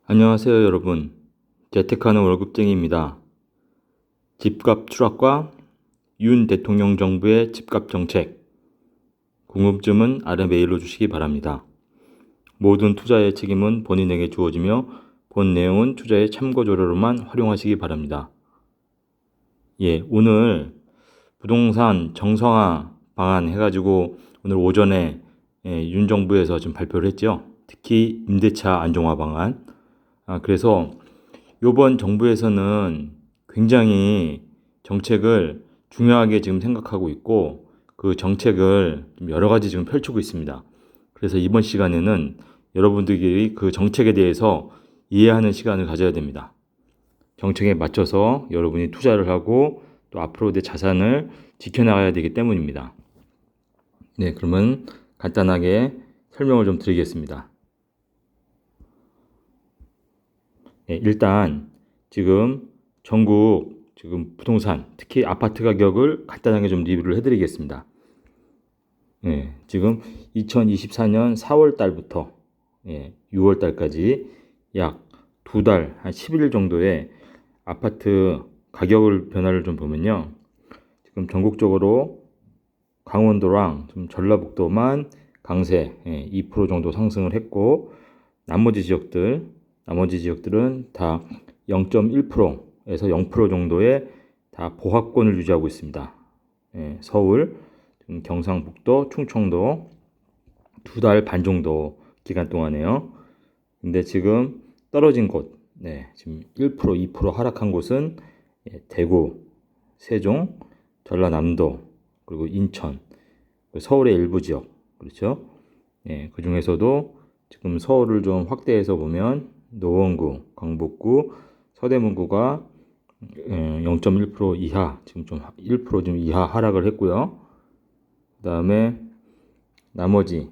안녕하세요 여러분. 재테크하는 월급쟁이입니다. 집값 추락과 윤 대통령 정부의 집값 정책, 궁금증은 아래 메일로 주시기 바랍니다. 모든 투자의 책임은 본인에게 주어지며 본 내용은 투자의 참고 자료로만 활용하시기 바랍니다. 오늘 부동산 정상화 방안 해가지고 오늘 오전에 윤 정부에서 지금 발표를 했죠. 특히 임대차 안정화 방안. 그래서 이번 정부에서는 굉장히 정책을 중요하게 지금 생각하고 있고 그 정책을 여러 가지 지금 펼치고 있습니다. 그래서 이번 시간에는 여러분들이 그 정책에 대해서 이해하는 시간을 가져야 됩니다. 정책에 맞춰서 여러분이 투자를 하고 또 앞으로 내 자산을 지켜나가야 되기 때문입니다. 그러면 간단하게 설명을 좀 드리겠습니다. 일단 지금 전국 부동산, 특히 아파트 가격을 간단하게 좀 리뷰를 해드리겠습니다. 지금 2024년 4월 달부터 6월 달까지 약 2달, 한 10일 정도의 아파트 가격을 변화를 좀 보면요. 지금 전국적으로 강원도랑 좀 전라북도만 강세 2% 정도 상승을 했고 나머지 지역들은 다 0.1%에서 0% 정도의 다 보합권을 유지하고 있습니다. 서울, 경상북도, 충청도 2달 반 정도 기간 동안에요. 근데 지금 떨어진 곳, 지금 1%, 2% 하락한 곳은 대구, 세종, 전라남도, 그리고 인천, 서울의 일부 지역, 그렇죠? 그 중에서도 지금 서울을 좀 확대해서 보면 노원구, 강북구, 서대문구가 0.1% 이하, 지금 좀 1% 좀 이하 하락을 했고요. 그 다음에 나머지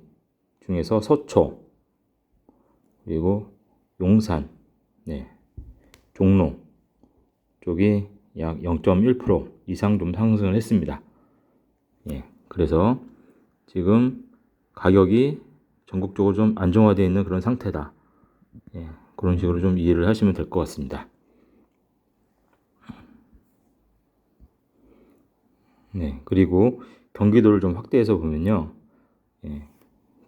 중에서 서초, 그리고 용산, 종로 쪽이 약 0.1% 이상 좀 상승을 했습니다. 그래서 지금 가격이 전국적으로 좀 안정화되어 있는 그런 상태다. 그런 식으로 좀 이해를 하시면 될 것 같습니다. 그리고 경기도를 좀 확대해서 보면요.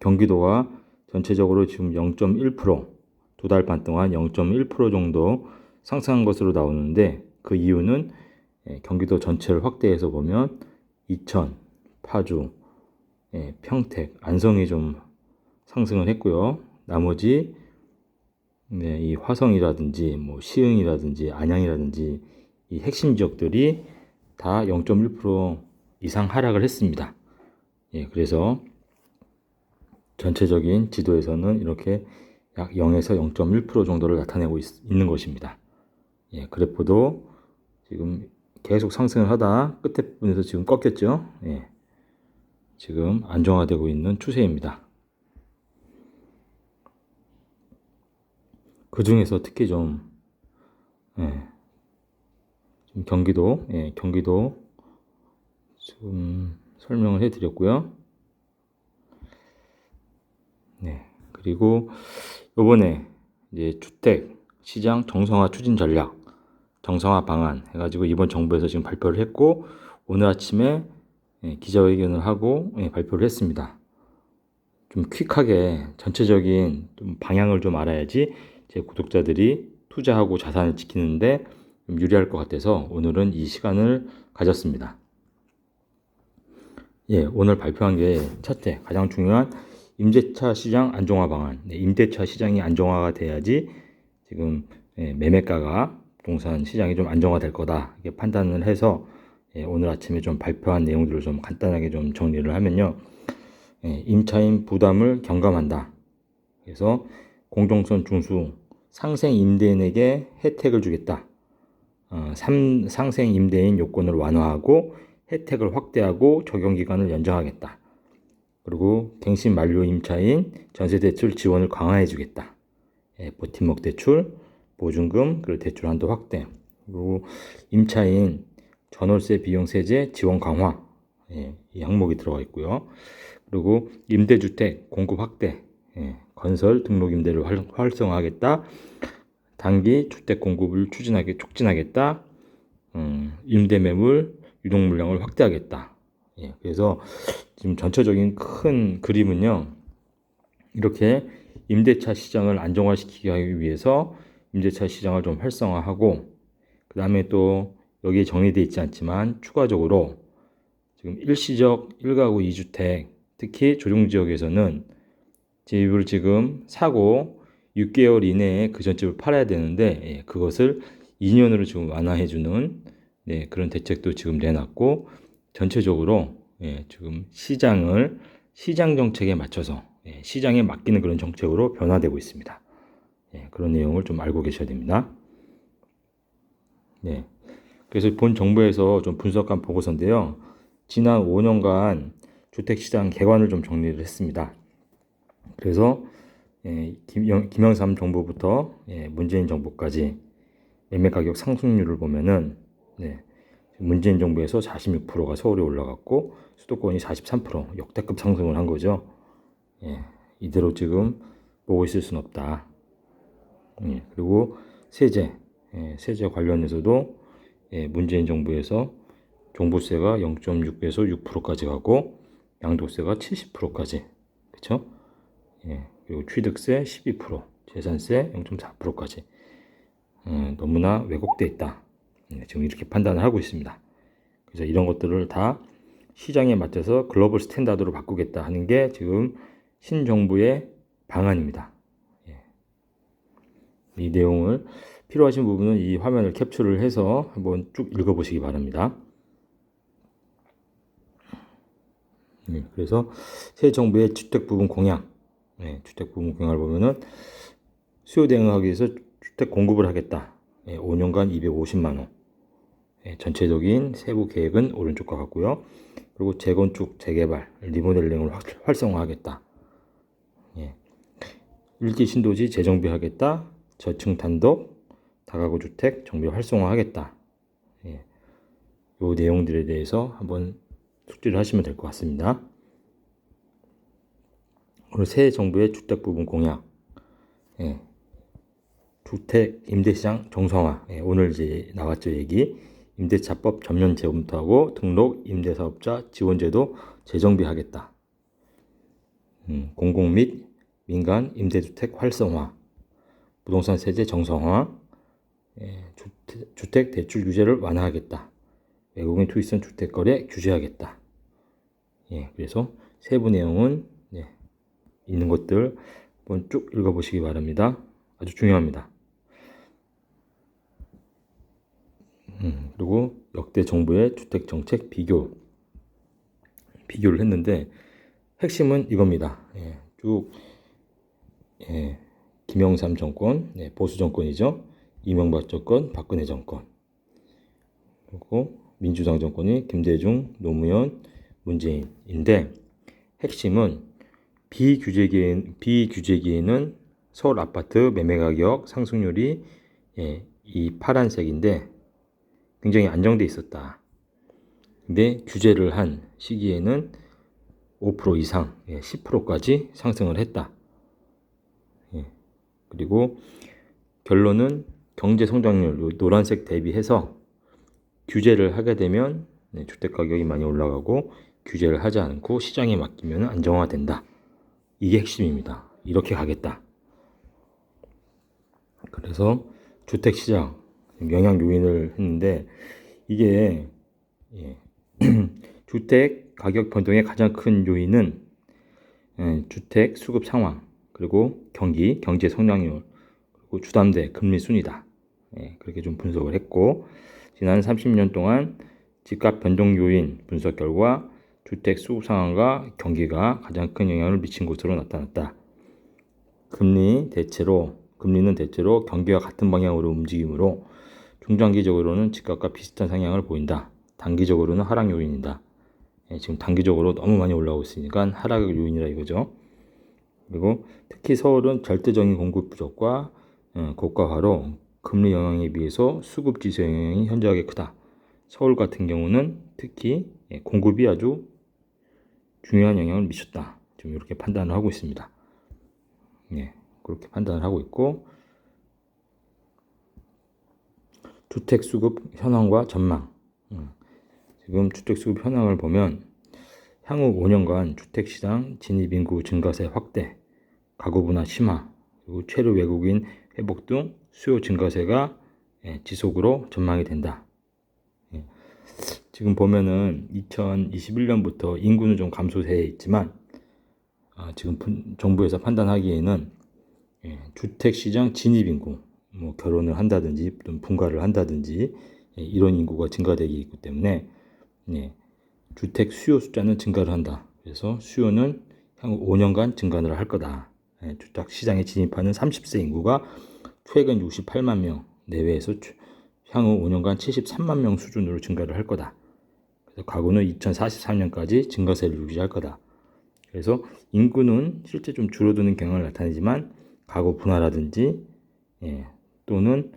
경기도가 전체적으로 지금 0.1%, 2달 반 동안 0.1% 정도 상승한 것으로 나오는데 그 이유는 경기도 전체를 확대해서 보면 이천, 파주, 평택, 안성이 좀 상승을 했고요. 나머지 이 화성이라든지 뭐 시흥이라든지 안양이라든지 이 핵심 지역들이 다 0.1% 이상 하락을 했습니다. 그래서 전체적인 지도에서는 이렇게 약 0에서 0.1% 정도를 나타내고 있는 것입니다. 그래프도 지금 계속 상승을 하다 끝에 부분에서 지금 꺾였죠. 지금 안정화되고 있는 추세입니다. 그 중에서 특히 좀 경기도 좀 설명을 해드렸고요. 그리고 이번에 이제 주택 시장 정상화 추진 전략, 정상화 방안 해가지고 이번 정부에서 지금 발표를 했고 오늘 아침에 기자회견을 하고 발표를 했습니다. 좀 퀵하게 전체적인 좀 방향을 좀 알아야지 제 구독자들이 투자하고 자산을 지키는데 좀 유리할 것 같아서 오늘은 이 시간을 가졌습니다. 오늘 발표한 게 첫째, 가장 중요한 임대차 시장 안정화 방안. 임대차 시장이 안정화가 돼야지 지금 매매가가 부동산 시장이 좀 안정화될 거다 이렇게 판단을 해서 오늘 아침에 좀 발표한 내용들을 좀 간단하게 좀 정리를 하면요. 임차인 부담을 경감한다. 그래서 공동선 중수 상생 임대인에게 혜택을 주겠다. 상생 임대인 요건을 완화하고 혜택을 확대하고 적용 기간을 연장하겠다. 그리고 갱신 만료 임차인 전세 대출 지원을 강화해 주겠다. 버팀목 대출, 보증금, 그리고 대출 한도 확대. 그리고 임차인 전월세 비용 세제 지원 강화. 이 항목이 들어가 있고요. 그리고 임대주택 공급 확대. 건설 등록 임대를 활성화하겠다. 단기 주택 공급을 촉진하겠다. 임대 매물 유동 물량을 확대하겠다. 예, 그래서 지금 전체적인 큰 그림은요, 이렇게 임대차 시장을 안정화시키기 위해서 임대차 시장을 좀 활성화하고, 그 다음에 또 여기에 정리되어 있지 않지만 추가적으로 지금 일시적 1가구 2주택, 특히 조정지역에서는 집을 지금 사고 6개월 이내에 그 전집을 팔아야 되는데, 그것을 2년으로 지금 완화해주는 그런 대책도 지금 내놨고, 전체적으로 지금 시장 정책에 맞춰서 시장에 맡기는 그런 정책으로 변화되고 있습니다. 그런 내용을 좀 알고 계셔야 됩니다. 그래서 본 정부에서 좀 분석한 보고서인데요. 지난 5년간 주택시장 개관을 좀 정리를 했습니다. 그래서 김영삼 정부부터 문재인 정부까지 매매가격 상승률을 보면은 문재인 정부에서 46%가 서울에 올라갔고 수도권이 43% 역대급 상승을 한 거죠. 이대로 지금 보고 있을 수는 없다. 그리고 세제 관련해서도 문재인 정부에서 종부세가 0.6에서 6%까지 가고 양도세가 70%까지, 그렇죠? 그리고 취득세 12%, 재산세 0.4%까지 너무나 왜곡돼 있다. 지금 이렇게 판단을 하고 있습니다. 그래서 이런 것들을 다 시장에 맞춰서 글로벌 스탠다드로 바꾸겠다 하는 게 지금 신정부의 방안입니다. 이 내용을 필요하신 부분은 이 화면을 캡처를 해서 한번 쭉 읽어보시기 바랍니다. 그래서 새 정부의 주택 부분 공약, 주택 부분 공약을 보면은 수요 대응하기 위해서 주택 공급을 하겠다. 5년간 250만 호. 전체적인 세부 계획은 오른쪽과 같고요. 그리고 재건축, 재개발, 리모델링을 활성화하겠다. 1기 신도시 재정비하겠다. 저층 단독, 다가구 주택 정비 활성화하겠다. 이 내용들에 대해서 한번 숙지를 하시면 될 것 같습니다. 오늘 새 정부의 주택 부분 공약, 주택 임대시장 정상화, 오늘 이제 나왔죠 얘기. 임대차법 전면 재검토하고 등록 임대사업자 지원제도 재정비하겠다. 공공 및 민간 임대주택 활성화, 부동산 세제 정상화, 주택 대출 규제를 완화하겠다. 외국인 투기성 주택 거래 규제하겠다. 그래서 세부 내용은 있는 것들 한번 쭉 읽어보시기 바랍니다. 아주 중요합니다. 그리고 역대 정부의 주택 정책 비교를 했는데 핵심은 이겁니다. 쭉 김영삼 정권, 보수 정권이죠. 이명박 정권, 박근혜 정권. 그리고 민주당 정권이 김대중, 노무현, 문재인인데 핵심은 비규제기에는 서울 아파트 매매가격 상승률이 이 파란색인데 굉장히 안정돼 있었다. 근데 규제를 한 시기에는 5% 이상, 10%까지 상승을 했다. 그리고 결론은 경제 성장률 노란색 대비해서 규제를 하게 되면 주택 가격이 많이 올라가고 규제를 하지 않고 시장에 맡기면 안정화된다. 이게 핵심입니다. 이렇게 가겠다. 그래서 주택 시장 영향 요인을 했는데 이게 주택 가격 변동의 가장 큰 요인은 주택 수급 상황, 그리고 경제 성장률, 그리고 주담대 금리 순이다. 그렇게 좀 분석을 했고 지난 30년 동안 집값 변동 요인 분석 결과 주택 수급 상황과 경기가 가장 큰 영향을 미친 것으로 나타났다. 금리는 대체로 경기와 같은 방향으로 움직이므로 중장기적으로는 집값과 비슷한 상향을 보인다. 단기적으로는 하락 요인이다. 지금 단기적으로 너무 많이 올라오고 있으니까 하락 요인이라 이거죠. 그리고 특히 서울은 절대적인 공급 부족과 고가화로 금리 영향에 비해서 수급 지수 영향이 현저하게 크다. 서울 같은 경우는 특히 공급이 아주 중요한 영향을 미쳤다. 지금 이렇게 판단을 하고 있습니다. 그렇게 판단을 하고 있고 주택 수급 현황과 전망. 지금 주택 수급 현황을 보면 향후 5년간 주택시장 진입인구 증가세 확대, 가구 분화 심화, 그리고 체류 외국인 회복 등 수요 증가세가 지속으로 전망이 된다. 지금 보면은 2021년부터 인구는 좀 감소세에 있지만 지금 정부에서 판단하기에는 주택시장 진입인구, 뭐 결혼을 한다든지 좀 분가를 한다든지 이런 인구가 증가되기 있기 때문에 주택 수요 숫자는 증가를 한다. 그래서 수요는 향후 5년간 증가를 할 거다. 주택 시장에 진입하는 30세 인구가 최근 68만 명 내외에서 향후 5년간 73만 명 수준으로 증가를 할 거다. 그래서 가구는 2043년까지 증가세를 유지할 거다. 그래서 인구는 실제 좀 줄어드는 경향을 나타내지만 가구 분화라든지 또는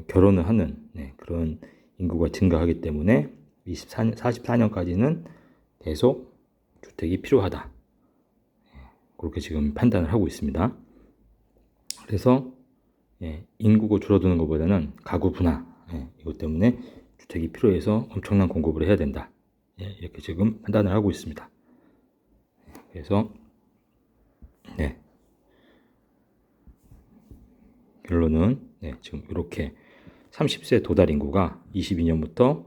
결혼을 하는 그런 인구가 증가하기 때문에 44년까지는 계속 주택이 필요하다. 그렇게 지금 판단을 하고 있습니다. 그래서 인구가 줄어드는 것보다는 가구 분화 이것 때문에 주택이 필요해서 엄청난 공급을 해야 된다. 이렇게 지금 판단을 하고 있습니다. 그래서 결론은 지금 이렇게 30세 도달 인구가 22년부터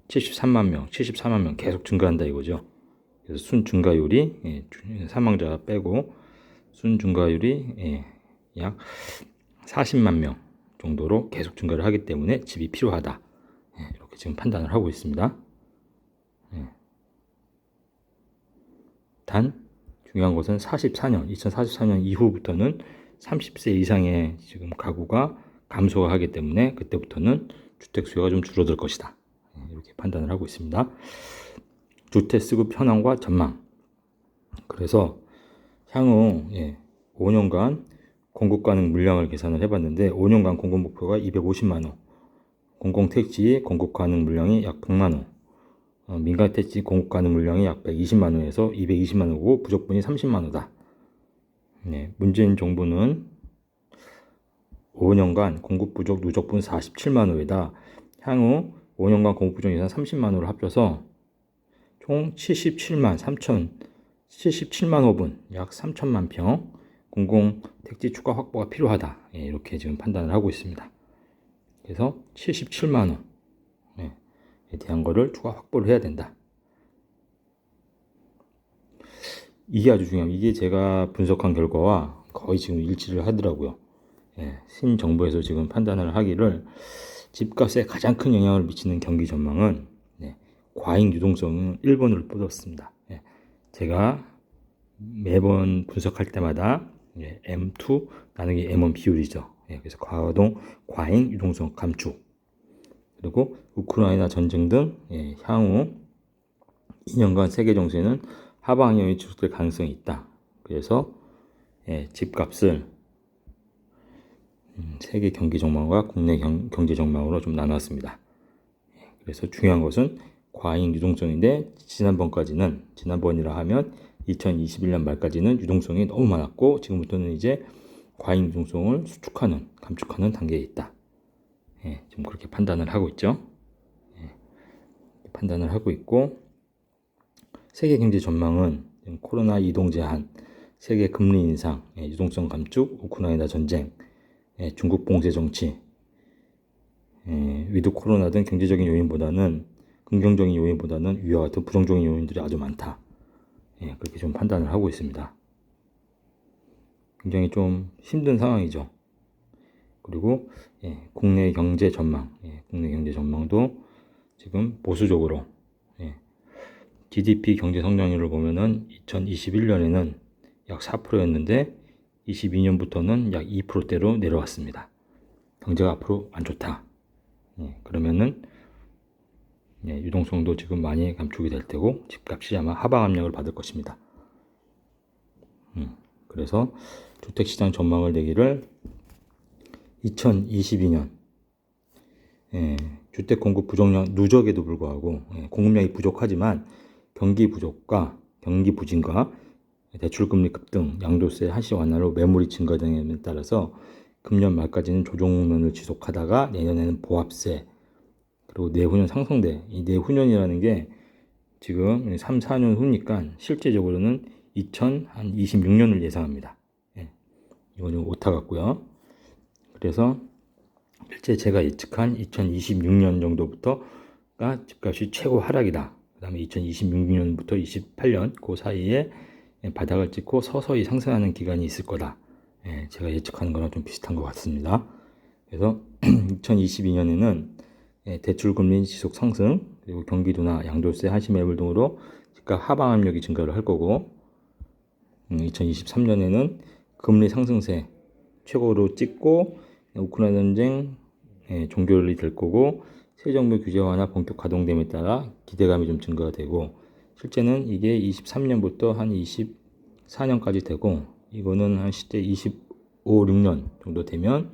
73만 명, 74만 명 계속 증가한다 이거죠. 그래서 순 증가율이 사망자 빼고 순 증가율이 약 40만 명 정도로 계속 증가를 하기 때문에 집이 필요하다. 이렇게 지금 판단을 하고 있습니다. 단 중요한 것은 2044년 이후부터는 30세 이상의 지금 가구가 감소가 하기 때문에 그때부터는 주택 수요가 좀 줄어들 것이다. 이렇게 판단을 하고 있습니다. 주택 수급 현황과 전망. 그래서 향후 5년간 공급 가능 물량을 계산을 해봤는데 5년간 공급 목표가 250만 호, 공공택지 공급 가능 물량이 약 100만 호, 민간택지 공급 가능 물량이 약 120만 호에서 220만 호고 부족분이 30만 호다. 문재인 정부는 5년간 공급 부족 누적분 47만 호에다 향후 5년간 공급 부족 예산 30만 호를 합쳐서 총 77만 호분, 약 3천만 평 공공택지 추가 확보가 필요하다. 이렇게 지금 판단을 하고 있습니다. 그래서 77만 호에 대한 거를 추가 확보를 해야 된다. 이게 아주 중요합니다. 이게 제가 분석한 결과와 거의 지금 일치를 하더라고요. 신정부에서 지금 판단을 하기를 집값에 가장 큰 영향을 미치는 경기 전망은 과잉 유동성은 1번으로 뽑았습니다. 제가 매번 분석할 때마다 M2 나누기 M1 비율이죠. 그래서 과잉 유동성 감축, 그리고 우크라이나 전쟁 등 향후 2년간 세계 정세는 하방향이 지속될 가능성이 있다. 그래서 집값을 세계 경기 전망과 국내 경제 전망으로 좀 나눴습니다. 그래서 중요한 것은 과잉 유동성인데 지난번이라 하면 2021년 말까지는 유동성이 너무 많았고 지금부터는 이제 과잉 유동성을 감축하는 단계에 있다. 지금 그렇게 판단을 하고 있죠. 판단을 하고 있고 세계 경제 전망은 코로나 이동 제한, 세계 금리 인상, 유동성 감축, 우크라이나 전쟁, 중국 봉쇄 정치, 위드 코로나 등 긍정적인 요인보다는 위와 같은 부정적인 요인들이 아주 많다. 그렇게 좀 판단을 하고 있습니다. 굉장히 좀 힘든 상황이죠. 그리고 국내 경제 전망도 지금 보수적으로 GDP 경제 성장률을 보면은 2021년에는 약 4%였는데 22년부터는 약 2%대로 내려왔습니다. 경제가 앞으로 안 좋다. 그러면은 유동성도 지금 많이 감축이 될 테고 집값이 아마 하방 압력을 받을 것입니다. 그래서 주택시장 전망을 내기를 2022년 주택 공급 부족량 누적에도 불구하고 공급량이 부족하지만 경기 부진과 대출금리 급등, 양도세 한시 완화로 매물이 증가됨에 따라서 금년 말까지는 조정론을 지속하다가 내년에는 보합세, 그리고 내후년 상승세. 이 내후년이라는 게 지금 3, 4년 후니까 실제적으로는 2026년을 예상합니다. 예, 이거는 오타 같고요. 그래서 실제 제가 예측한 2026년 정도부터가 집값이 최고 하락이다. 그 다음에 2026년부터 28년 그 사이에 바닥을 찍고 서서히 상승하는 기간이 있을 거다. 예, 제가 예측하는 거랑 좀 비슷한 것 같습니다. 그래서 2022년에는 대출금리 지속 상승, 그리고 경기도나 양도세 하시 매물 등으로 집값 하방 압력이 증가를 할 거고, 2023년에는 금리 상승세 최고로 찍고 우크라이나 전쟁 종결이 될 거고, 새 정부 규제 완화 본격 가동됨에 따라 기대감이 좀 증가가 되고, 실제는 이게 23년부터 한 24년까지 되고, 이거는 한 실제 25, 6년 정도 되면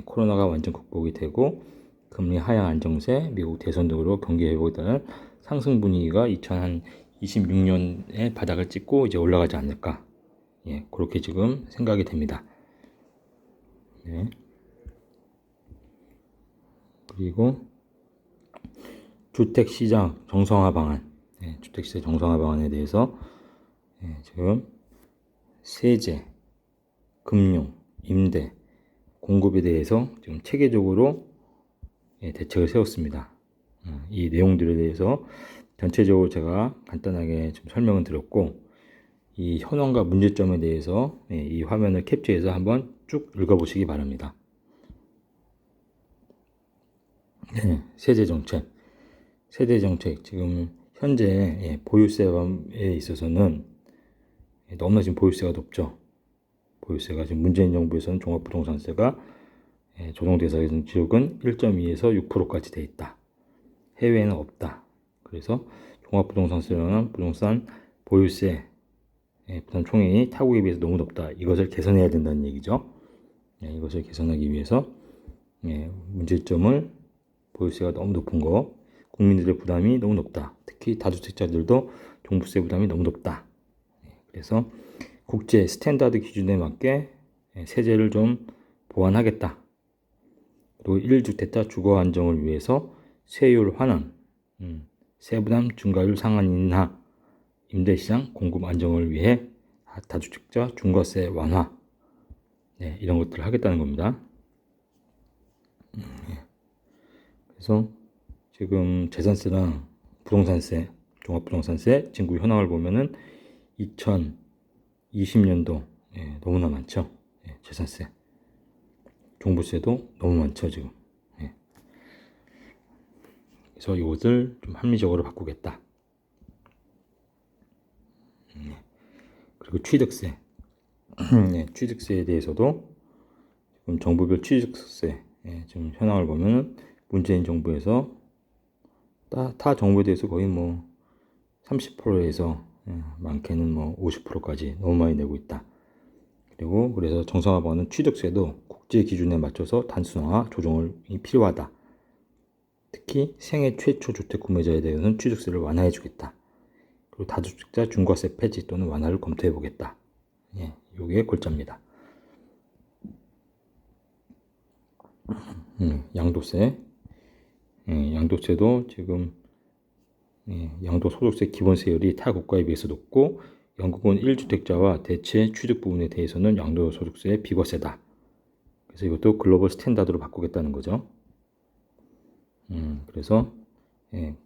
코로나가 완전 극복이 되고 금리 하향 안정세, 미국 대선 등으로 경기 회복에 따른 상승 분위기가 2026년에 바닥을 찍고 이제 올라가지 않을까. 예, 그렇게 지금 생각이 됩니다. 네. 그리고 주택시장 정상화 방안, 주택시장 정상화 방안에 대해서 지금 세제, 금융, 임대, 공급에 대해서 지금 체계적으로 대책을 세웠습니다. 이 내용들에 대해서 전체적으로 제가 간단하게 좀 설명을 드렸고, 이 현황과 문제점에 대해서 이 화면을 캡처해서 한번 쭉 읽어보시기 바랍니다. 세제 정책. 세제 정책, 지금 현재 보유세에 있어서는 너무나 지금 보유세가 높죠. 보유세가 지금 문재인 정부에서는 종합부동산세가 조정대상의 지역은 1.2에서 6%까지 돼 있다. 해외에는 없다. 그래서 종합부동산세라는 부동산 보유세 부담 총액이 타국에 비해서 너무 높다. 이것을 개선해야 된다는 얘기죠. 이것을 개선하기 위해서 문제점을 보유세가 너무 높은 거, 국민들의 부담이 너무 높다. 특히 다주택자들도 종부세 부담이 너무 높다. 그래서 국제 스탠다드 기준에 맞게 세제를 좀 보완하겠다. 그리고 1주택자 주거 안정을 위해서 세율 환원, 세부담 중과율 상한 인하, 임대시장 공급 안정을 위해 다주택자 중과세 완화, 이런 것들을 하겠다는 겁니다. 그래서 지금 재산세랑 부동산세, 종합부동산세 징구 현황을 보면은 2020년도 너무나 많죠. 재산세, 종부세도 너무 많죠 지금. 그래서 이것을 좀 합리적으로 바꾸겠다. 그리고 취득세, 취득세에 대해서도 지금 정부별 취득세 지금 현황을 보면은 문재인 정부에서 타 정부에 대해서 거의 뭐 30%에서 많게는 뭐 50%까지 너무 많이 내고 있다. 그리고 그래서 정상화 방안은 취득세도 국제 기준에 맞춰서 단순화 조정이 필요하다. 특히 생애 최초 주택 구매자에 대해서는 취득세를 완화해 주겠다. 그리고 다주택자 중과세 폐지 또는 완화를 검토해 보겠다. 이게 골자입니다. 양도세, 양도세도 지금 양도소득세 기본세율이 타 국가에 비해서 높고 영국은 1주택자와 대체 취득 부분에 대해서는 양도소득세 비과세다. 그래서 이것도 글로벌 스탠다드로 바꾸겠다는 거죠. 그래서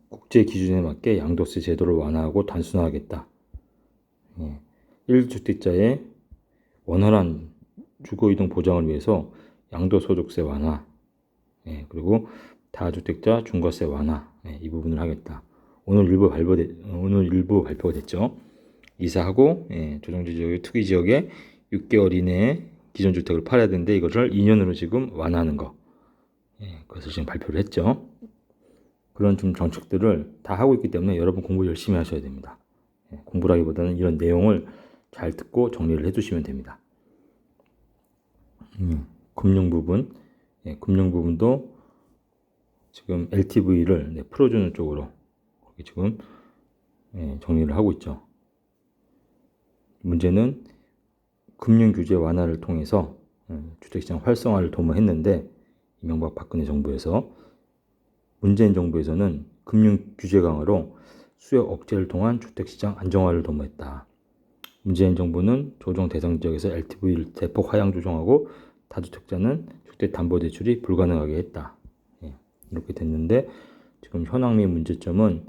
국제 기준에 맞게 양도세 제도를 완화하고 단순화하겠다. 1주택자의 원활한 주거이동 보장을 위해서 양도소득세 완화, 그리고 다주택자 중과세 완화, 이 부분을 하겠다. 오늘 일부 발표가 됐죠. 이사하고 조정지 지역의 투기 지역에 6개월 이내에 기존 주택을 팔아야 되는데 이것을 2년으로 지금 완화하는 거. 그것을 지금 발표를 했죠. 그런 좀 정책들을 다 하고 있기 때문에 여러분 공부 열심히 하셔야 됩니다. 공부라기보다는 이런 내용을 잘 듣고 정리를 해주시면 됩니다. 금융 부분, 금융 부분도 지금 LTV를 풀어주는 쪽으로 지금 정리를 하고 있죠. 문제는 금융 규제 완화를 통해서 주택시장 활성화를 도모했는데 이명박 박근혜 정부에서 문재인 정부에서는 금융 규제 강화로 수요 억제를 통한 주택시장 안정화를 도모했다. 문재인 정부는 조정 대상 지역에서 LTV를 대폭 하향 조정하고 다주택자는 주택담보대출이 불가능하게 했다. 이렇게 됐는데 지금 현황 및 문제점은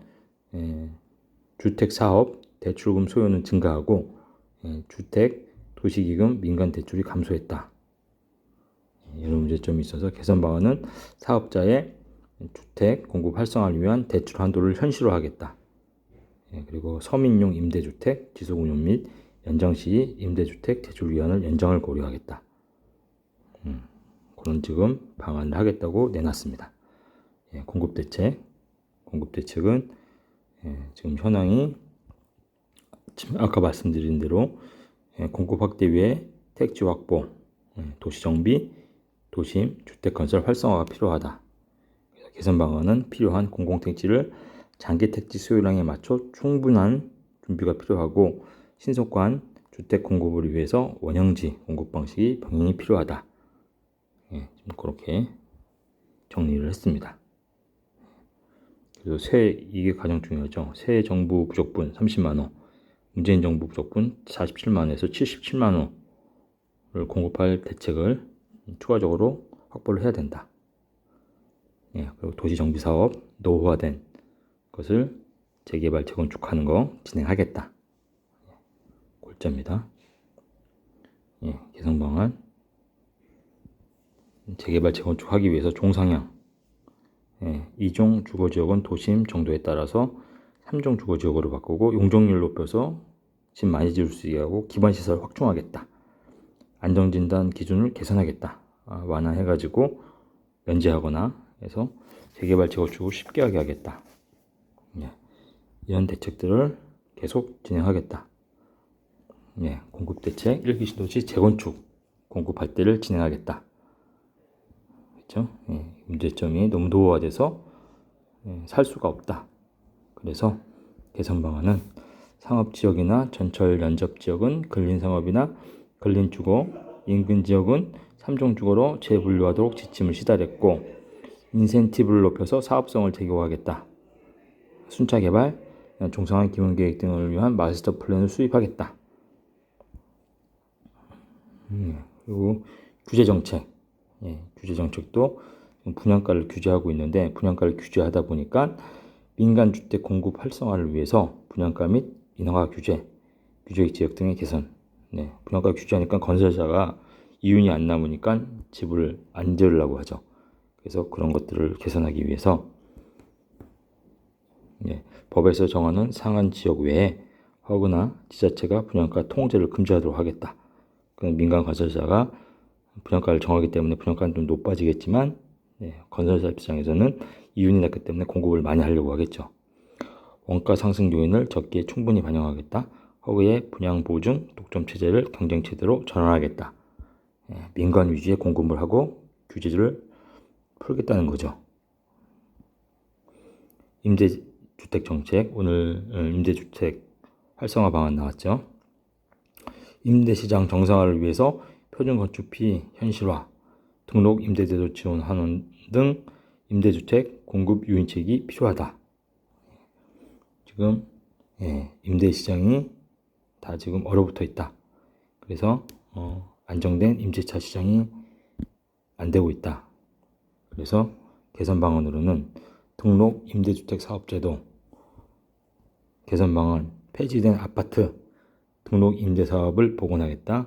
주택사업 대출금 소요는 증가하고 주택 도시기금 민간 대출이 감소했다. 이런 문제점이 있어서 개선 방안은 사업자의 주택 공급 활성화를 위한 대출 한도를 현실화하겠다. 그리고 서민용 임대주택 지속 운영 및 연장 시 임대주택 대출 기한을 연장을 고려하겠다. 그런 지금 방안을 하겠다고 내놨습니다. 공급대책은 지금 현황이 아까 말씀드린 대로 공급 확대 위해 택지 확보, 도시 정비, 도심 주택 건설 활성화가 필요하다. 개선 방안은 필요한 공공택지를 장기 택지 수요량에 맞춰 충분한 준비가 필요하고 신속한 주택 공급을 위해서 원형지 공급 방식이 병행이 필요하다. 지금 그렇게 정리를 했습니다. 그리고 이게 가장 중요하죠. 새 정부 부적분 30만 호, 문재인 정부 부적분 47만 원에서 77만 호를 공급할 대책을 추가적으로 확보를 해야 된다. 그리고 도시 정비 사업 노후화된 것을 재개발 재건축하는 거 진행하겠다. 골자입니다. 개선 방안 재개발 재건축하기 위해서 종상향 2종 주거지역은 도심 정도에 따라서 3종 주거지역으로 바꾸고 용적률 높여서 집 많이 지을 수 있게 하고 기반시설 확충하겠다. 안정진단 기준을 개선하겠다. 완화해가지고 면제하거나 해서 재개발 재건축을 쉽게 하게 하겠다. 이런 대책들을 계속 진행하겠다. 공급대책 1기 신도시 재건축 공급 확대를 진행하겠다. 그렇죠? 문제점이 너무 노후화돼서 살 수가 없다. 그래서 개선 방안은 상업지역이나 전철 연접지역은 근린상업이나 근린주거, 인근지역은 3종 주거로 재분류하도록 지침을 시달했고 인센티브를 높여서 사업성을 제고하겠다. 순차개발, 종상한 기본계획 등을 위한 마스터 플랜을 수립하겠다. 그리고 규제정책, 규제정책도 분양가를 규제하고 있는데 분양가를 규제하다 보니까 민간주택 공급 활성화를 위해서 분양가 및 인허가 규제, 규제익 지역 등의 개선. 분양가 규제하니까 건설사가 이윤이 안 남으니까 집을 안 지으려고 하죠. 그래서 그런 것들을 개선하기 위해서 법에서 정하는 상한 지역 외에 허그나 지자체가 분양가 통제를 금지하도록 하겠다. 민간 건설사가 분양가를 정하기 때문에 분양가는 좀 높아지겠지만 건설사 입장에서는 이윤이 났기 때문에 공급을 많이 하려고 하겠죠. 원가 상승 요인을 적기에 충분히 반영하겠다. 허그의 분양 보증 독점 체제를 경쟁 체제로 전환하겠다. 민간 위주의 공급을 하고 규제를 풀겠다는 거죠. 임대주택 정책, 오늘 임대주택 활성화 방안 나왔죠. 임대시장 정상화를 위해서 표준건축비 현실화, 등록 임대제도 지원하는 등 임대주택 공급 유인책이 필요하다. 지금 임대시장이 다 지금 얼어붙어 있다. 그래서 안정된 임대차 시장이 안 되고 있다. 그래서 개선 방안으로는 등록 임대주택 사업제도 개선 방안, 폐지된 아파트 등록 임대사업을 복원하겠다.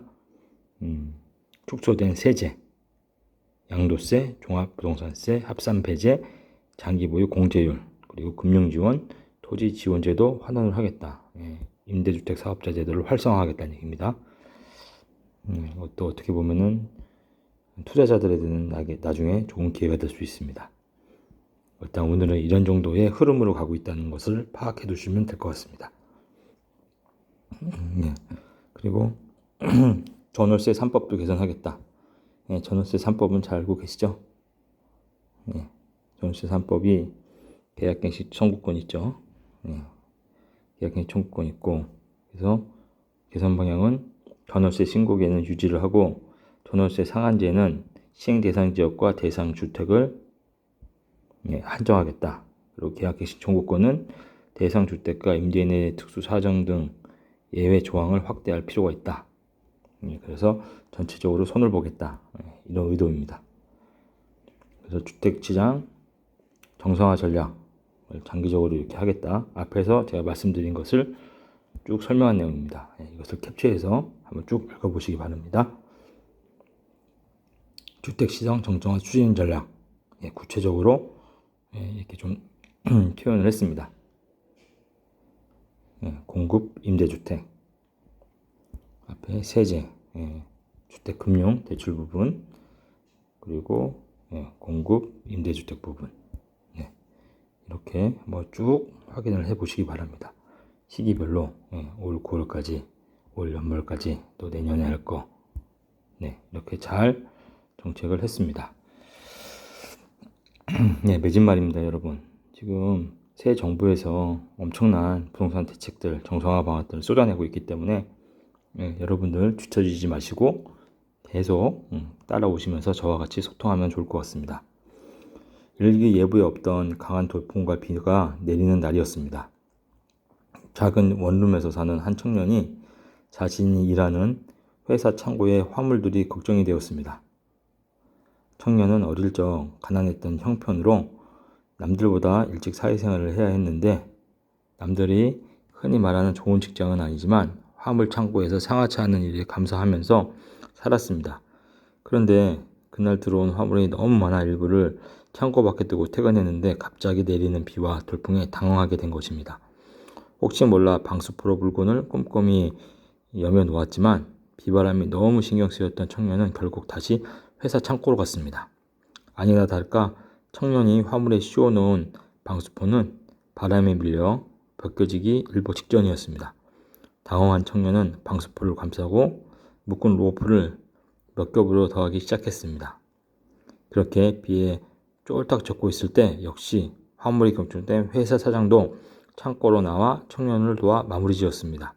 축소된 세제, 양도세, 종합부동산세, 합산배제, 장기보유 공제율, 그리고 금융지원, 토지지원제도 환원을 하겠다. 임대주택 사업자 제도를 활성화하겠다는 얘기입니다. 또 어떻게 보면은 투자자들에게는 나중에 좋은 기회가 될 수 있습니다. 일단 오늘은 이런 정도의 흐름으로 가고 있다는 것을 파악해 두시면 될 것 같습니다. 그리고 전월세 3법도 개선하겠다. 전월세 3법은 잘 알고 계시죠? 전월세 3법이 계약갱신 청구권 있죠. 계약갱신 청구권 있고 그래서 개선 방향은 전월세 신고기에는 유지를 하고 전월세 상한제는 시행 대상 지역과 대상 주택을 한정하겠다. 그리고 계약개시 청구권은 대상 주택과 임대인의 특수 사정 등 예외 조항을 확대할 필요가 있다. 그래서 전체적으로 손을 보겠다. 이런 의도입니다. 그래서 주택시장 정상화 전략을 장기적으로 이렇게 하겠다. 앞에서 제가 말씀드린 것을 쭉 설명한 내용입니다. 이것을 캡처해서 한번 쭉 읽어보시기 바랍니다. 주택시장 정상화 추진 전략, 구체적으로 이렇게 좀 표현을 했습니다. 공급 임대주택, 앞에 세제, 주택금융 대출 부분, 그리고 공급 임대주택 부분, 이렇게 한번 쭉 확인을 해 보시기 바랍니다. 시기별로 올 9월까지, 올 연말까지, 또 내년에 할 거, 이렇게 잘 정책을 했습니다. 매진 말입니다, 여러분. 지금 새 정부에서 엄청난 부동산 대책들, 정상화 방안들을 쏟아내고 있기 때문에 여러분들 뒤처지지 마시고 계속 따라오시면서 저와 같이 소통하면 좋을 것 같습니다. 일기예보에 없던 강한 돌풍과 비가 내리는 날이었습니다. 작은 원룸에서 사는 한 청년이 자신이 일하는 회사 창고의 화물들이 걱정이 되었습니다. 청년은 어릴 적 가난했던 형편으로 남들보다 일찍 사회생활을 해야 했는데 남들이 흔히 말하는 좋은 직장은 아니지만 화물 창고에서 상하차 하는 일에 감사하면서 살았습니다. 그런데 그날 들어온 화물이 너무 많아 일부를 창고 밖에 두고 퇴근했는데 갑자기 내리는 비와 돌풍에 당황하게 된 것입니다. 혹시 몰라 방수포로 물건을 꼼꼼히 여며 놓았지만 비바람이 너무 신경 쓰였던 청년은 결국 다시 회사 창고로 갔습니다. 아니나 다를까 청년이 화물에 씌워놓은 방수포는 바람에 밀려 벗겨지기 일보 직전이었습니다. 당황한 청년은 방수포를 감싸고 묶은 로프를 몇 겹으로 더하기 시작했습니다. 그렇게 비에 쫄딱 젖고 있을 때 역시 화물이 경중된 회사 사장도 창고로 나와 청년을 도와 마무리 지었습니다.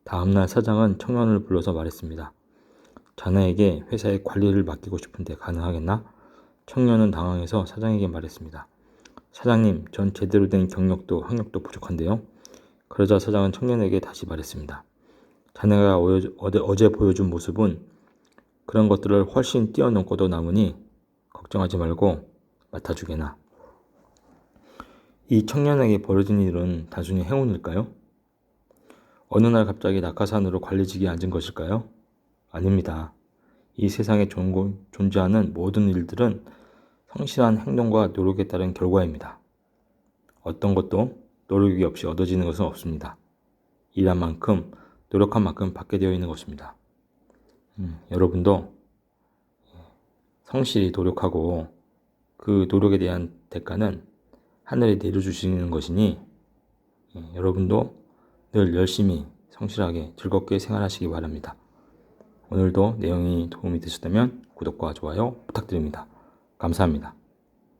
다음날 사장은 청년을 불러서 말했습니다. 자네에게 회사의 관리를 맡기고 싶은데 가능하겠나? 청년은 당황해서 사장에게 말했습니다. 사장님, 전 제대로 된 경력도 학력도 부족한데요. 그러자 사장은 청년에게 다시 말했습니다. 자네가 어제 보여준 모습은 그런 것들을 훨씬 뛰어넘고도 남으니 걱정하지 말고 맡아주게나. 이 청년에게 벌어진 일은 단순히 행운일까요? 어느 날 갑자기 낙하산으로 관리직에 앉은 것일까요? 아닙니다. 이 세상에 존재하는 모든 일들은 성실한 행동과 노력에 따른 결과입니다. 어떤 것도 노력이 없이 얻어지는 것은 없습니다. 일한 만큼, 노력한 만큼 받게 되어 있는 것입니다. 여러분도 성실히 노력하고 그 노력에 대한 대가는 하늘이 내려주시는 것이니 여러분도 늘 열심히 성실하게 즐겁게 생활하시기 바랍니다. 오늘도 내용이 도움이 되셨다면 구독과 좋아요 부탁드립니다. 감사합니다.